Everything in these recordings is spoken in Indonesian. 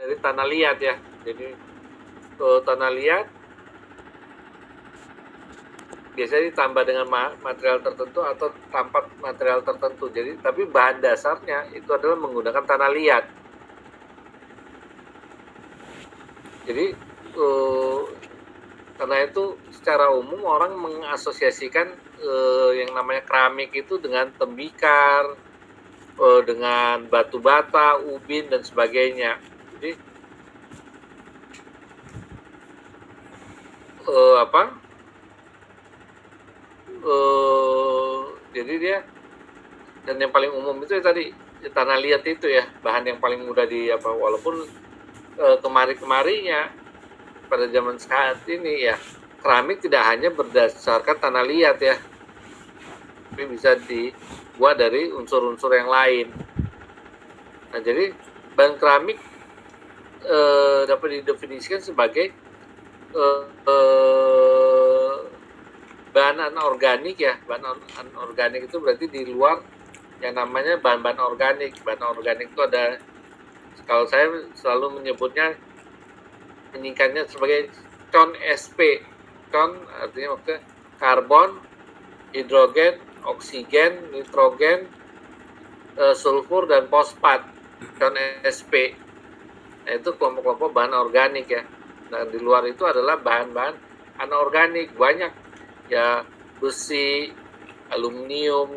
dari tanah liat ya. Jadi tanah liat biasanya ditambah dengan material tertentu atau tanpa material tertentu. Jadi tapi bahan dasarnya itu adalah menggunakan tanah liat. Jadi karena itu secara umum orang mengasosiasikan yang namanya keramik itu dengan tembikar, dengan batu bata, ubin dan sebagainya. Jadi jadi dia, dan yang paling umum itu ya tadi tanah liat itu ya, bahan yang paling mudah walaupun kemari-kemarinya pada zaman saat ini ya keramik tidak hanya berdasarkan tanah liat ya, tapi bisa dibuat dari unsur-unsur yang lain. Nah jadi bahan keramik dapat didefinisikan sebagai bahan anorganik ya. Bahan anorganik itu berarti di luar yang namanya bahan-bahan organik. Bahan organik itu ada, kalau saya selalu menyebutnya, menyingkatnya sebagai CON-SP. CON artinya maksudnya karbon, hidrogen, oksigen, nitrogen, sulfur dan fosfat. CON-SP. Nah, itu kelompok-kelompok bahan organik ya. Nah, di luar itu adalah bahan-bahan anorganik, banyak ya, besi, aluminium,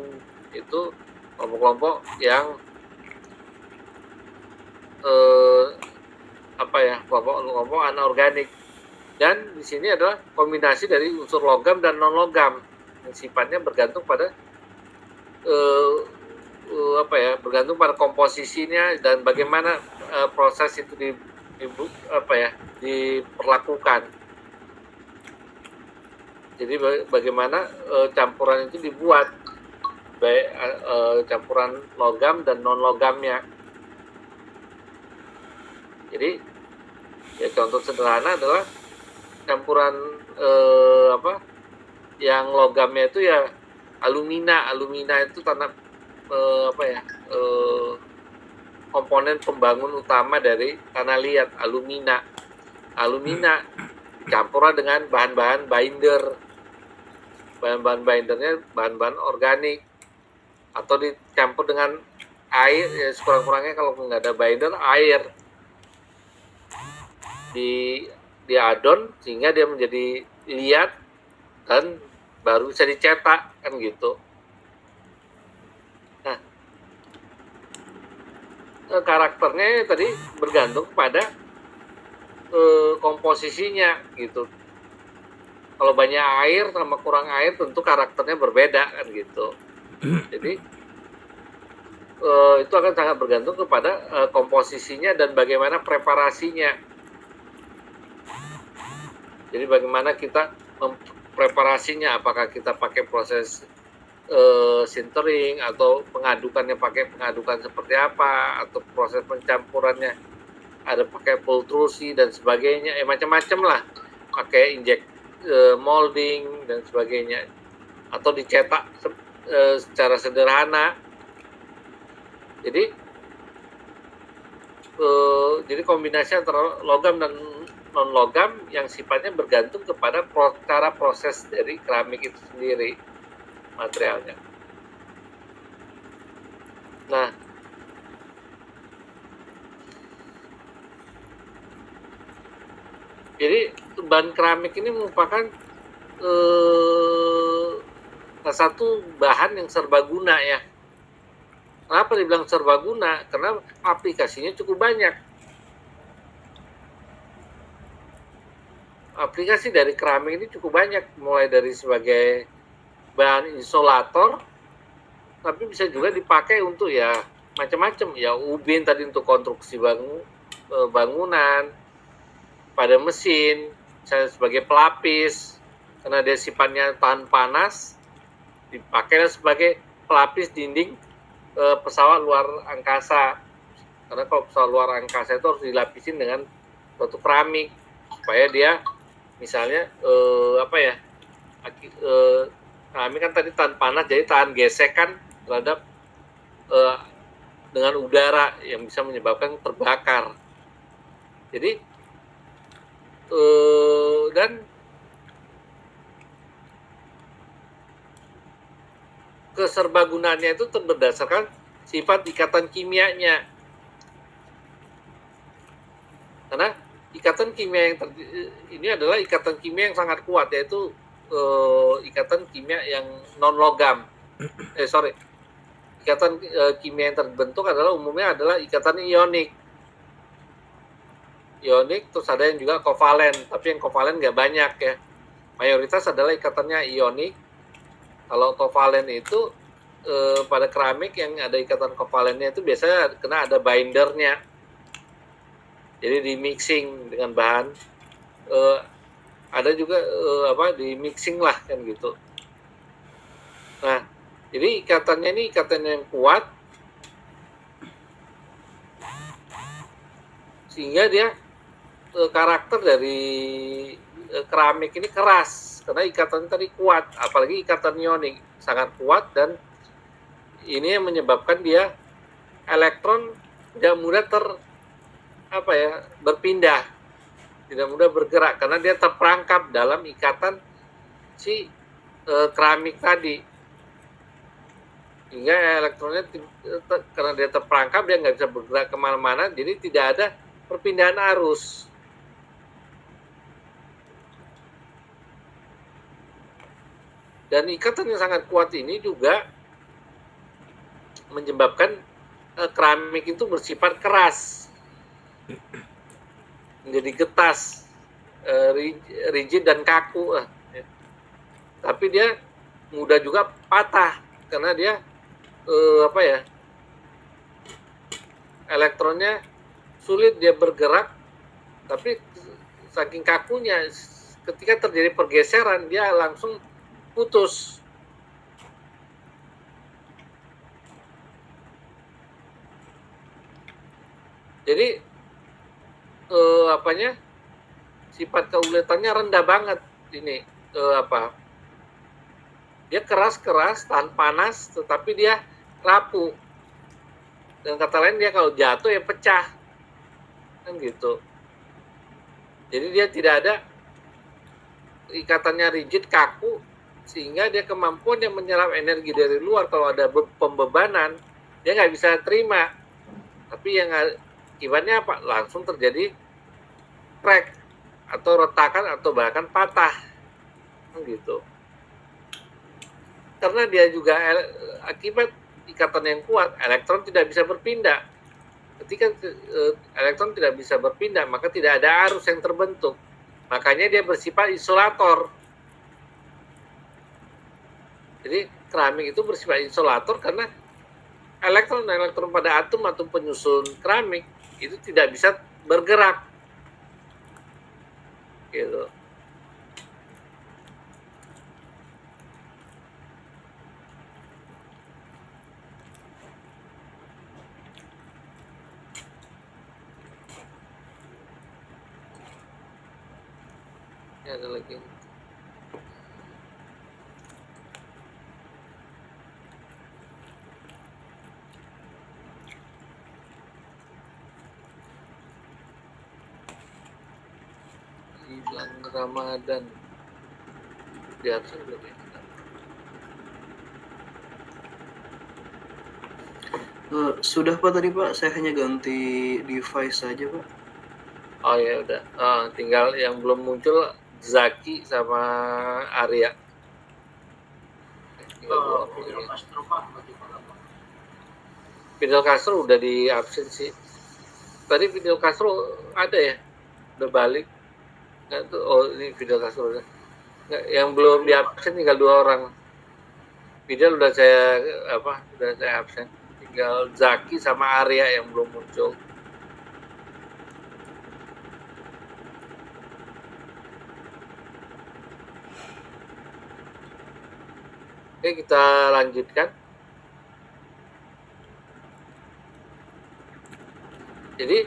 itu kelompok-kelompok yang kelompok anorganik. Dan di sini adalah kombinasi dari unsur logam dan non logam yang sifatnya bergantung pada bergantung pada komposisinya dan bagaimana proses itu diperlakukan. Jadi bagaimana campuran itu dibuat, baik campuran logam dan non logamnya. Jadi ya contoh sederhana adalah campuran yang logamnya itu ya alumina. Alumina itu komponen pembangun utama dari tanah liat, alumina. Alumina dicampur dengan bahan-bahan binder. Bahan-bahan bindernya bahan-bahan organik atau dicampur dengan air ya, sekurang-kurangnya kalau nggak ada binder, air diadon sehingga dia menjadi liat dan baru bisa dicetak kan gitu. Nah, karakternya tadi bergantung pada komposisinya gitu. Kalau banyak air sama kurang air tentu karakternya berbeda kan gitu. Jadi itu akan sangat bergantung kepada komposisinya dan bagaimana preparasinya. Jadi bagaimana kita preparasinya, apakah kita pakai proses sintering atau pengadukannya pakai pengadukan seperti apa, atau proses pencampurannya ada pakai pultrusi dan sebagainya, macam-macam lah, pakai molding dan sebagainya, atau dicetak secara sederhana. Jadi kombinasi antara logam dan non logam yang sifatnya bergantung kepada cara proses dari keramik itu sendiri, materialnya. Nah, jadi bahan keramik ini merupakan salah satu bahan yang serbaguna ya. Kenapa dibilang serbaguna? Karena aplikasinya cukup banyak. Aplikasi dari keramik ini cukup banyak, mulai dari sebagai bahan insulator, tapi bisa juga dipakai untuk ya macam-macam ya, ubin tadi untuk konstruksi bangunan, pada mesin, misalnya sebagai pelapis, karena dia sifatnya tahan panas, dipakai sebagai pelapis dinding pesawat luar angkasa. Karena kalau pesawat luar angkasa itu harus dilapisin dengan suatu keramik supaya dia misalnya keramik kan tadi tahan panas, jadi tahan gesekan terhadap dengan udara yang bisa menyebabkan terbakar. Jadi dan keserbagunaannya itu berdasarkan sifat ikatan kimianya. Karena ikatan kimia yang ini adalah ikatan kimia yang sangat kuat, yaitu ikatan kimia yang non logam. Ikatan kimia yang terbentuk adalah umumnya adalah ikatan ionik. Terus ada yang juga kovalen, tapi yang kovalen nggak banyak ya. Mayoritas adalah ikatannya ionik. Kalau kovalen itu pada keramik yang ada ikatan kovalennya itu biasanya kena ada bindernya. Jadi di mixing dengan bahan, ada juga di mixing lah kan gitu. Nah, jadi ikatannya ini ikatan yang kuat, sehingga dia karakter dari keramik ini keras karena ikatan tadi kuat, apalagi ikatan ionik sangat kuat, dan ini yang menyebabkan dia elektron tidak mudah berpindah, tidak mudah bergerak karena dia terperangkap dalam ikatan si keramik tadi, hingga elektronnya karena dia terperangkap dia nggak bisa bergerak kemana-mana, jadi tidak ada perpindahan arus. Dan ikatan yang sangat kuat ini juga menyebabkan keramik itu bersifat keras, menjadi getas, rigid dan kaku. Tapi dia mudah juga patah karena dia elektronnya sulit dia bergerak, tapi saking kakunya ketika terjadi pergeseran dia langsung putus. Jadi sifat keuletannya rendah banget ini. Dia keras-keras, tahan panas, tetapi dia rapuh. Dan kata lain dia kalau jatuh ya pecah, kan gitu. Jadi dia tidak ada ikatannya rigid, kaku, sehingga dia kemampuan yang menyerap energi dari luar kalau ada pembebanan dia nggak bisa terima. Tapi yang akibatnya apa? Langsung terjadi crack atau retakan atau bahkan patah, gitu. Karena dia juga akibat ikatan yang kuat, elektron tidak bisa berpindah. Ketika elektron tidak bisa berpindah, maka tidak ada arus yang terbentuk. Makanya dia bersifat isolator. Jadi keramik itu bersifat isolator karena elektron pada atom atau penyusun keramik itu tidak bisa bergerak, gitu. Ini ada lagi. Bulan Ramadan di absen belum ya? Sudah Pak tadi Pak, saya hanya ganti device saja Pak. Oh ya udah, tinggal yang belum muncul Zaki sama Arya. Fidel Castro udah di absen sih. Tadi Fidel Castro ada ya, udah balik. Oh ini Fidel Castro udah. Yang belum di absen tinggal 2 orang. Fidel udah saya absen. Tinggal Zaki sama Arya yang belum muncul. Oke, kita lanjutkan. Jadi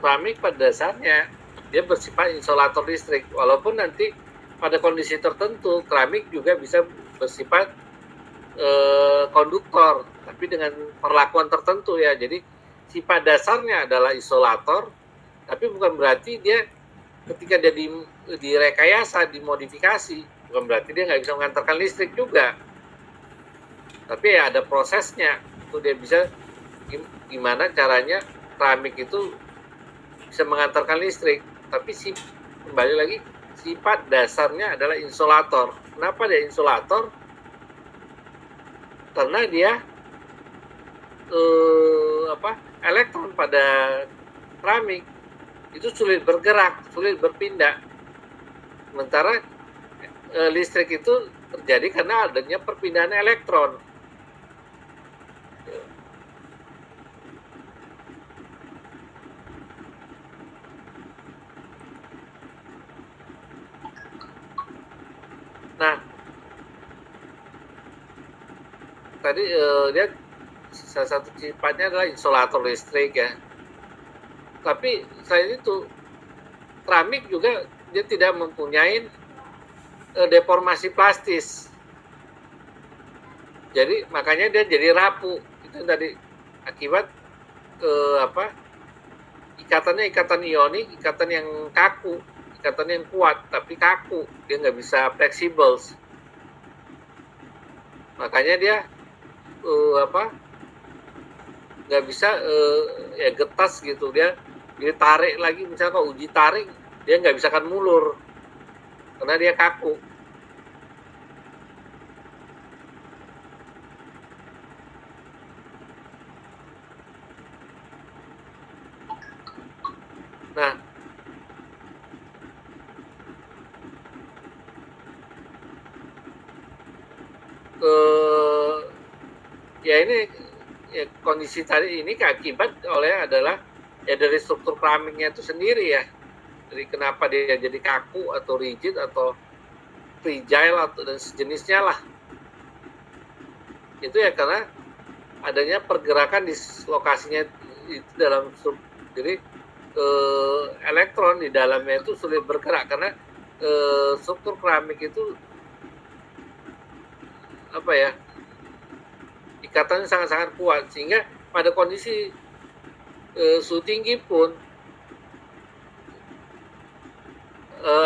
keramik pada dasarnya dia bersifat insolator listrik, walaupun nanti pada kondisi tertentu keramik juga bisa bersifat konduktor, tapi dengan perlakuan tertentu ya. Jadi sifat dasarnya adalah isolator, Tapi bukan berarti dia ketika dia direkayasa, dimodifikasi, bukan berarti dia nggak bisa mengantarkan listrik juga. Tapi ya ada prosesnya, itu dia bisa gimana caranya keramik itu bisa mengantarkan listrik. Tapi kembali lagi, sifat dasarnya adalah insulator. Kenapa dia insulator? Karena dia elektron pada keramik itu sulit bergerak, sulit berpindah. Sementara listrik itu terjadi karena adanya perpindahan elektron. Nah, tadi dia salah satu sifatnya adalah insulator listrik ya. Tapi selain itu, keramik juga dia tidak mempunyai deformasi plastis. Jadi makanya dia jadi rapuh. Itu tadi akibat ikatannya ikatan ionik, ikatan yang kaku, ikatan yang kuat tapi kaku, dia nggak bisa fleksibel. Makanya dia nggak bisa getas gitu, dia tarik lagi, misalnya kalau uji tarik dia nggak bisa kan mulur karena dia kaku. Nah, ya ini ya, kondisi tadi ini keakibat adalah ya dari struktur keramiknya itu sendiri ya. Jadi kenapa dia jadi kaku atau rigid atau fragile atau dan sejenisnya lah. Itu ya karena adanya pergerakan di lokasinya itu dalam jadi elektron di dalamnya itu sulit bergerak karena struktur keramik itu ikatannya sangat-sangat kuat, sehingga pada kondisi suhu tinggi pun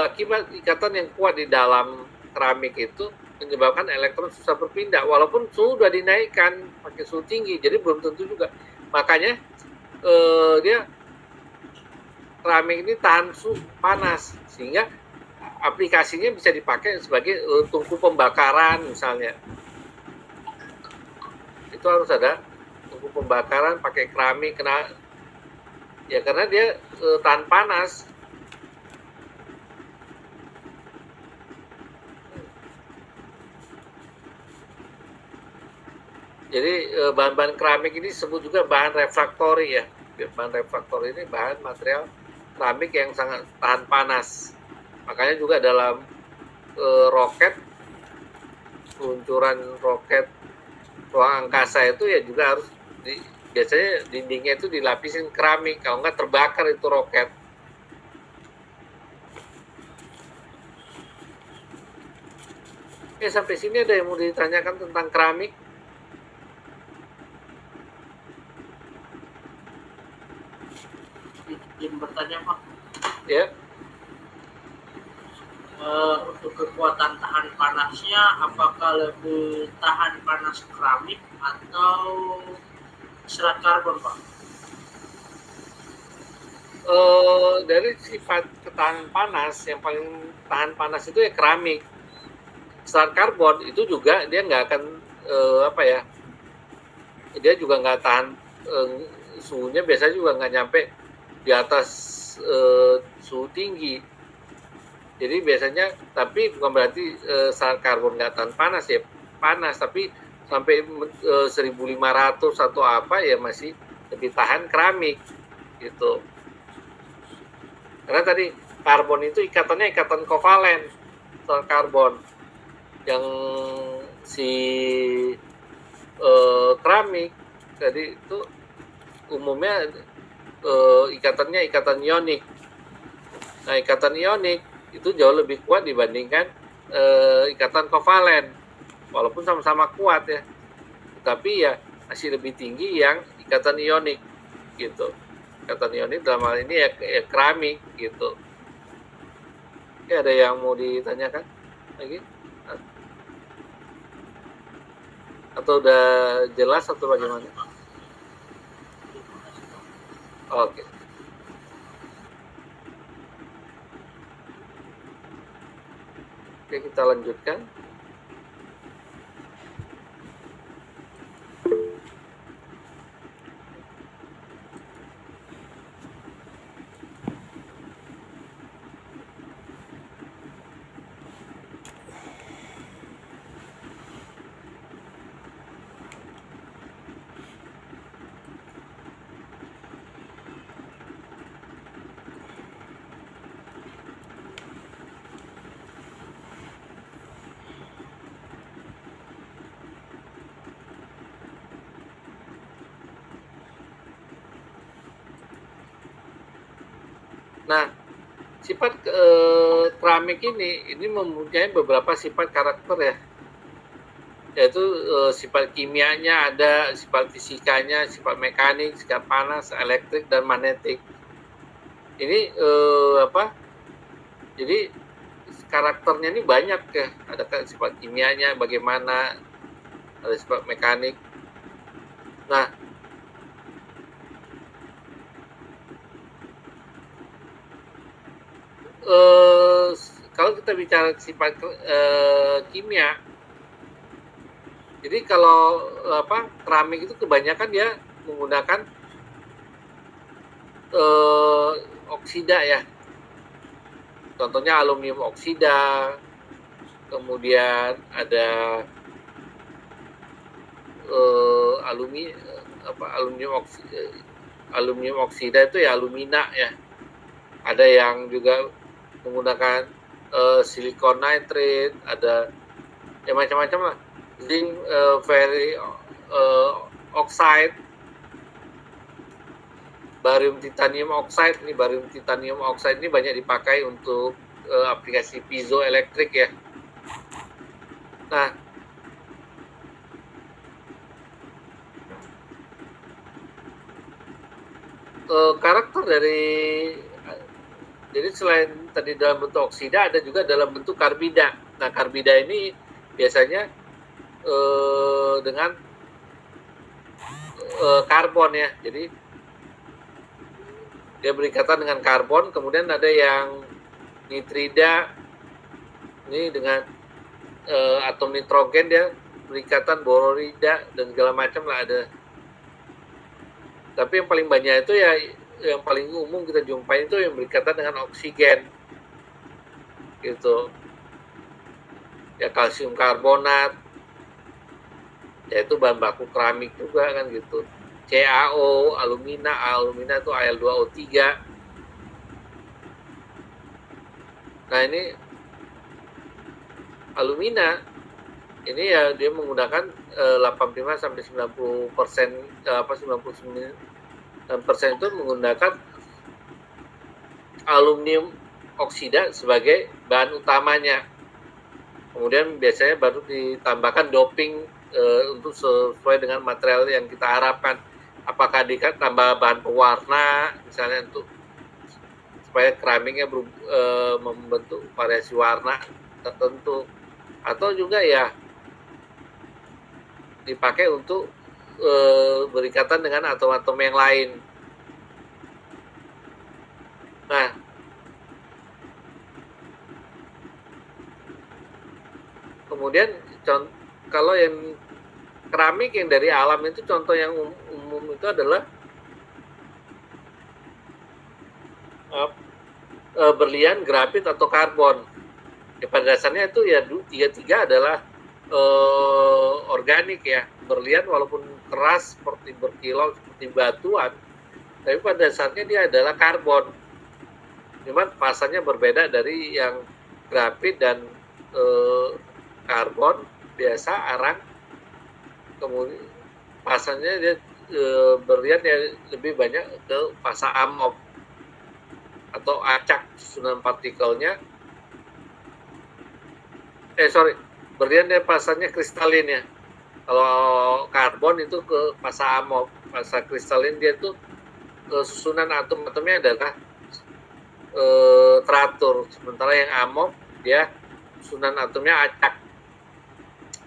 akibat ikatan yang kuat di dalam keramik itu menyebabkan elektron susah berpindah walaupun suhu sudah dinaikkan pakai suhu tinggi, jadi belum tentu juga. Makanya dia keramik ini tahan suhu panas, sehingga aplikasinya bisa dipakai sebagai tungku pembakaran misalnya. Itu harus ada tungku pembakaran pakai keramik, karena dia tahan panas. Jadi bahan-bahan keramik ini disebut juga bahan refraktori ya. Bahan refraktori ini bahan material keramik yang sangat tahan panas. Makanya juga dalam roket, peluncuran roket ruang angkasa itu ya juga harus biasanya dindingnya itu dilapisin keramik, kalau nggak terbakar itu roket. Sampai sini ada yang mau ditanyakan tentang keramik? Izin bertanya Pak. Ya. Untuk kekuatan tahan panasnya, apakah lebih tahan panas keramik atau serat karbon Pak? Dari sifat ketahanan panas, yang paling tahan panas itu ya keramik. Serat karbon itu juga dia nggak akan dia juga nggak tahan suhunya, biasanya juga nggak nyampe di atas suhu tinggi. Jadi biasanya, tapi bukan berarti serat karbon nggak tahan panas ya, panas, tapi sampai 1500 atau apa ya masih lebih tahan keramik gitu. Karena tadi karbon itu ikatannya ikatan kovalen, serat karbon. Yang si keramik tadi itu umumnya ikatannya ikatan ionik. Nah, ikatan ionik itu jauh lebih kuat dibandingkan ikatan kovalen, walaupun sama-sama kuat ya, tapi ya masih lebih tinggi yang ikatan ionik gitu. kationik dalam hal ini ya keramik gitu. Oke, ada yang mau ditanyakan lagi? Atau udah jelas atau bagaimana? Oke. Oke, kita lanjutkan. Nah, sifat keramik ini mempunyai beberapa sifat karakter ya, yaitu sifat kimianya ada, sifat fisikanya, sifat mekanik, sifat panas, elektrik, dan magnetik. Ini jadi karakternya ini banyak ya, ada sifat kimianya bagaimana, ada sifat mekanik. Nah, kalau kita bicara sifat kimia, jadi kalau keramik itu kebanyakan dia menggunakan oksida ya. Contohnya aluminium oksida, kemudian ada aluminium oksida itu ya alumina ya. Ada yang juga menggunakan silicon nitrate, ada ya macam-macam lah, zinc ferric oxide, barium titanium oxide. Ini barium titanium oxide ini banyak dipakai untuk aplikasi piezoelektrik ya. Nah, karakter dari jadi selain tadi dalam bentuk oksida, ada juga dalam bentuk karbida. Nah, karbida ini biasanya dengan karbon ya. Jadi dia berikatan dengan karbon, kemudian ada yang nitrida, ini dengan atom nitrogen dia berikatan bororida dan segala macam lah ada. Tapi yang paling banyak itu ya, yang paling umum kita jumpai itu yang berikatan dengan oksigen gitu ya, kalsium karbonat, yaitu bahan baku keramik juga kan gitu. CaO, alumina itu Al2O3. Nah, ini alumina ini ya dia menggunakan 85 sampai 90%, 99% itu menggunakan aluminium oksida sebagai bahan utamanya. Kemudian biasanya baru ditambahkan doping untuk sesuai dengan material yang kita harapkan. Apakah ditambah bahan pewarna misalnya untuk supaya keramiknya membentuk variasi warna tertentu, atau juga ya dipakai untuk berikatan dengan atom-atom yang lain. Nah, kemudian kalau yang keramik yang dari alam itu, contoh yang umum itu adalah berlian, grafit, atau karbon. Ya, pada dasarnya itu ya tiga adalah organik ya. Berlian walaupun keras seperti berkilau seperti batuan, tapi pada dasarnya dia adalah karbon. Cuman pasanya berbeda dari yang grafit dan karbon biasa arang. Kemudian pasanya dia berlian ya lebih banyak ke fasa amok atau acak, susunan partikelnya. Berlian dia pasanya kristalin ya. Kalau karbon itu ke fasa amok, fasa kristalin dia tuh susunan atom-atomnya adalah teratur, sementara yang amorf dia susunan atomnya acak.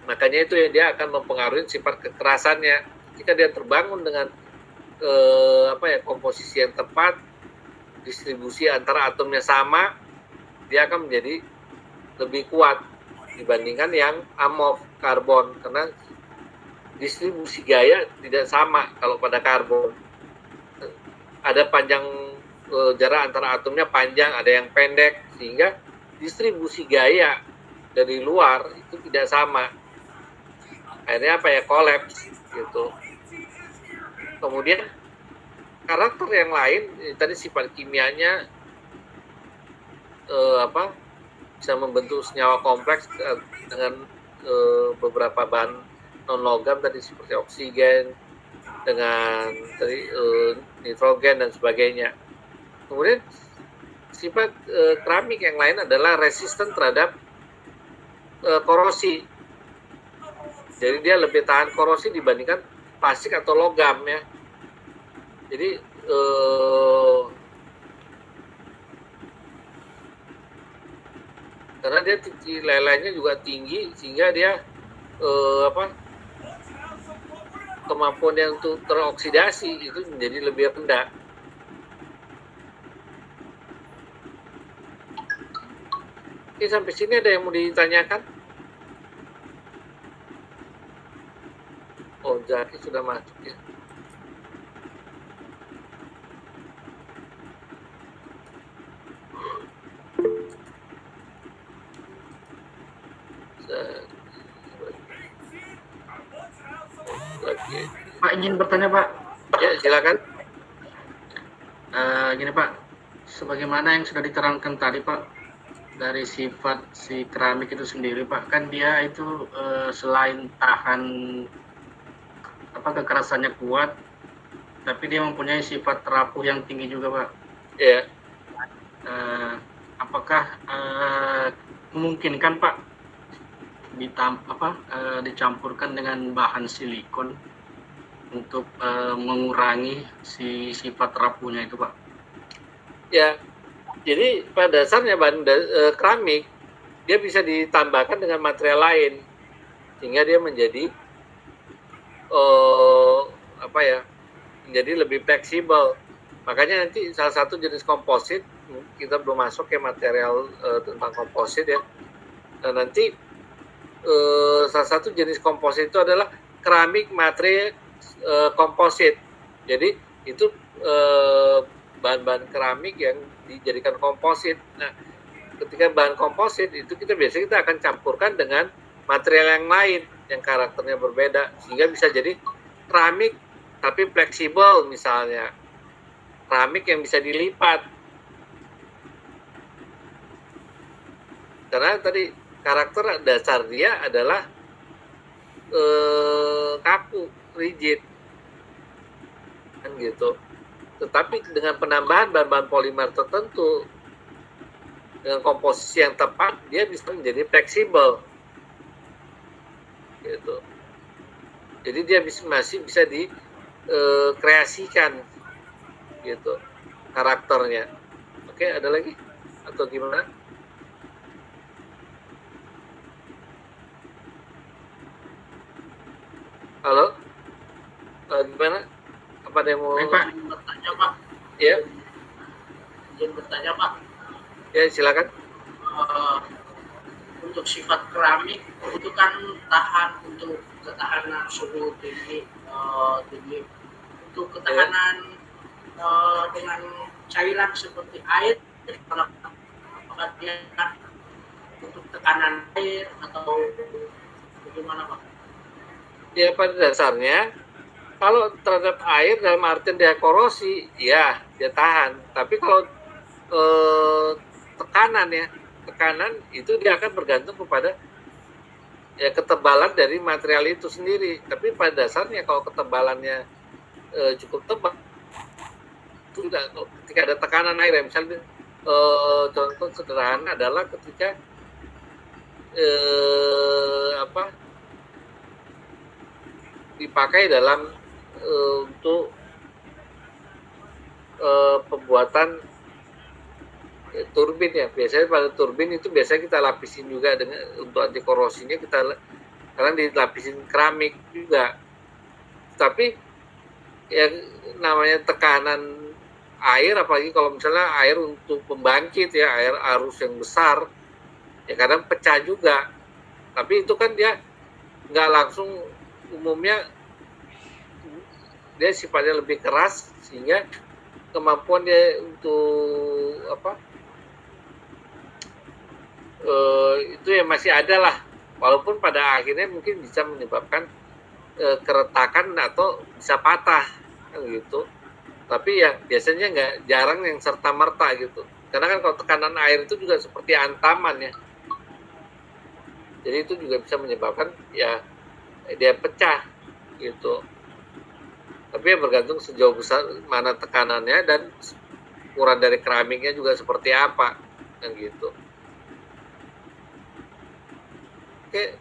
Makanya itu yang dia akan mempengaruhi sifat kekerasannya. Jika dia terbangun dengan komposisi yang tepat, distribusi antara atomnya sama, dia akan menjadi lebih kuat dibandingkan yang amorf karbon, karena distribusi gaya tidak sama. Kalau pada karbon ada panjang jarak antara atomnya panjang, ada yang pendek, sehingga distribusi gaya dari luar itu tidak sama. Akhirnya kolaps gitu. Kemudian karakter yang lain tadi sifat kimianya bisa membentuk senyawa kompleks dengan beberapa bahan non logam tadi seperti oksigen dengan tadi nitrogen dan sebagainya. Kemudian sifat keramik yang lain adalah resisten terhadap korosi. Jadi dia lebih tahan korosi dibandingkan plastik atau logam ya. Jadi karena dia lelenya juga tinggi sehingga dia kemampuan yang untuk teroksidasi itu menjadi lebih rendah. Oke, sampai sini ada yang mau ditanyakan? Oh, Zaki sudah masuk ya. Pak, izin bertanya Pak. Ya, silakan. Gini Pak, sebagaimana yang sudah diterangkan tadi Pak, dari sifat si keramik itu sendiri Pak, kan dia itu selain tahan kekerasannya kuat, tapi dia mempunyai sifat rapuh yang tinggi juga Pak. Iya. Apakah memungkinkan Pak dicampurkan dengan bahan silikon untuk mengurangi si sifat rapuhnya itu Pak? Ya, jadi pada dasarnya bahan keramik dia bisa ditambahkan dengan material lain sehingga dia menjadi menjadi lebih fleksibel. Makanya nanti salah satu jenis komposit, kita belum masuk ke material tentang komposit ya. Dan nanti salah satu jenis komposit itu adalah keramik materai komposit. Jadi itu bahan-bahan keramik yang dijadikan komposit. Nah, ketika bahan komposit itu biasanya kita akan campurkan dengan material yang lain yang karakternya berbeda sehingga bisa jadi keramik tapi fleksibel, misalnya keramik yang bisa dilipat. Karena tadi karakter dasar dia adalah kaku, rigid, kan gitu. Tetapi dengan penambahan bahan-bahan polimer tertentu dengan komposisi yang tepat, dia bisa menjadi fleksibel, gitu. Jadi dia masih bisa dikreasikan, gitu, karakternya. Oke, ada lagi atau gimana? Halo, gimana? Apa ada yang mau? Pak, bertanya Pak. Ya. Izin bertanya Pak. Ya, silakan. Untuk sifat keramik itu kan tahan untuk ketahanan suhu tinggi, untuk ketahanan dengan cairan seperti air, apakah dia untuk tekanan air atau bagaimana Pak? Ya, pada dasarnya kalau terhadap air dalam artian dia korosi, ya dia tahan. Tapi kalau tekanan itu dia akan bergantung kepada ya ketebalan dari material itu sendiri. Tapi pada dasarnya kalau ketebalannya cukup tebal, itu ketika ada tekanan air, misalnya contoh sederhana adalah ketika dipakai dalam untuk pembuatan turbin ya. Biasanya pada turbin itu biasanya kita lapisin juga dengan untuk anti korosinya kita kadang dilapisin keramik juga. Tapi yang namanya tekanan air, apalagi kalau misalnya air untuk pembangkit ya, air arus yang besar, ya kadang pecah juga. Tapi itu kan dia nggak langsung, umumnya dia sifatnya lebih keras sehingga kemampuan dia untuk itu ya masih ada lah, walaupun pada akhirnya mungkin bisa menyebabkan keretakan atau bisa patah kan gitu. Tapi ya biasanya nggak, jarang yang serta merta gitu, karena kan kalau tekanan air itu juga seperti antaman ya, jadi itu juga bisa menyebabkan ya dia pecah gitu. Tapi ya bergantung sejauh besar mana tekanannya dan ukuran dari keramiknya juga seperti apa kan gitu. Oke,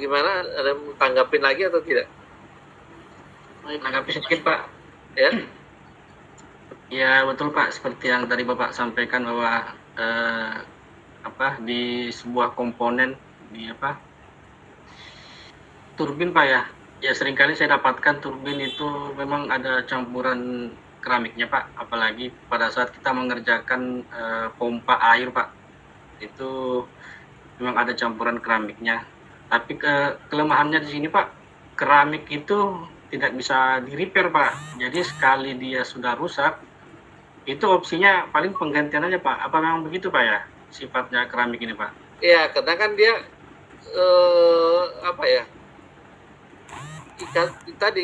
gimana, ada yang tanggapin lagi atau tidak? Tanggapi sedikit Pak. Ya, Ya betul Pak, seperti yang tadi Bapak sampaikan bahwa di sebuah komponen di turbin Pak ya. Ya seringkali saya dapatkan turbin itu memang ada campuran keramiknya Pak, apalagi pada saat kita mengerjakan pompa air Pak, itu memang ada campuran keramiknya. Tapi kelemahannya di sini Pak, keramik itu tidak bisa di repair Pak. Jadi sekali dia sudah rusak, itu opsinya paling penggantian aja Pak. Apa memang begitu Pak ya sifatnya keramik ini Pak? ya karena kan dia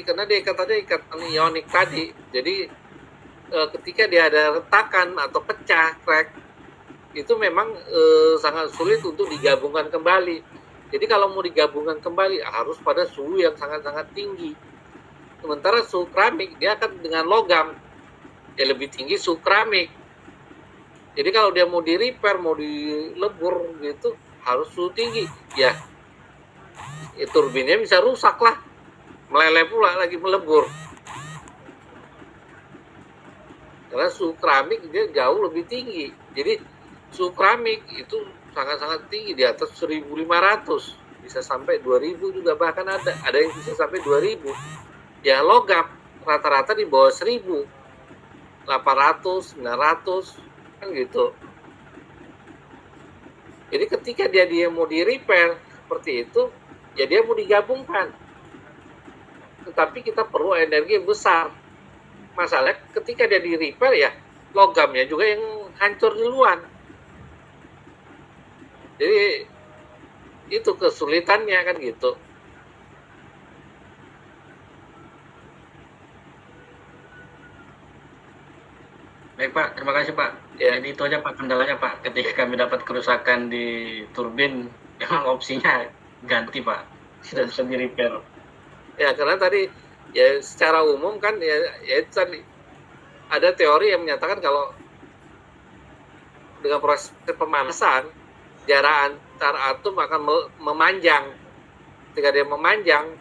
karena dia ikatannya ikatan ionik tadi. Jadi ketika dia ada retakan atau pecah, crack, itu memang sangat sulit untuk digabungkan kembali. Jadi kalau mau digabungkan kembali harus pada suhu yang sangat-sangat tinggi. Sementara suhu keramik dia akan dengan logam, ya lebih tinggi suhu keramik. Jadi kalau dia mau di repair, mau dilebur gitu, harus suhu tinggi. Ya turbinnya bisa rusak lah, meleleh pula lagi melebur. Karena suhu keramik dia jauh lebih tinggi. Jadi suhu keramik itu sangat-sangat tinggi, di atas 1.500, bisa sampai 2.000 juga, bahkan ada yang bisa sampai 2.000. Ya logam rata-rata di bawah 1.000, 800, 900 kan gitu. Jadi ketika dia mau di repair seperti itu, ya dia mau digabungkan, tetapi kita perlu energi yang besar. Masalahnya ketika dia di repair ya logamnya juga yang hancur duluan. Jadi itu kesulitannya kan gitu. Baik Pak, terima kasih Pak. Ya. Jadi itu aja Pak kendalanya Pak. Ketika kami dapat kerusakan di turbin, memang opsinya ganti Pak, tidak bisa di repair. Ya karena tadi ya secara umum kan ya tadi ada teori yang menyatakan kalau dengan proses pemanasan jarak antar atom akan memanjang. Ketika dia memanjang,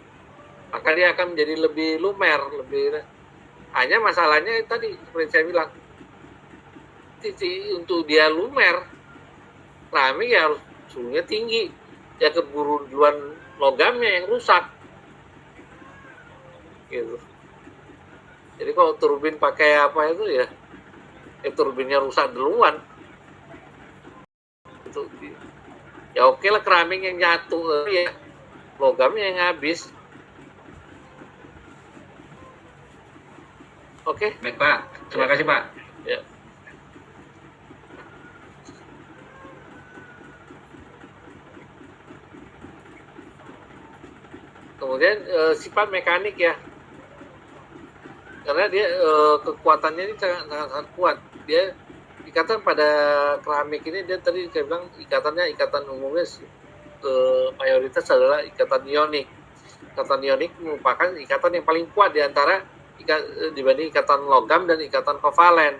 maka dia akan menjadi lebih lumer, hanya masalahnya tadi seperti saya bilang, untuk dia lumer keramik ya harus suhunya tinggi, ya keburu duluan logamnya yang rusak gitu. Jadi kalau turbin pakai apa itu ya turbinnya rusak duluan itu. Ya oke lah keramik yang jatuh, ya logamnya yang habis. Oke. Baik Pak, terima kasih Pak. Ya. Kemudian sifat mekanik ya, karena dia kekuatannya ini sangat kuat. Dia ikatan pada keramik ini, dia tadi saya bilang ikatan umumnya mayoritas adalah ikatan ionik. Ikatan ionik merupakan ikatan yang paling kuat di antara dibanding ikatan logam dan ikatan kovalen.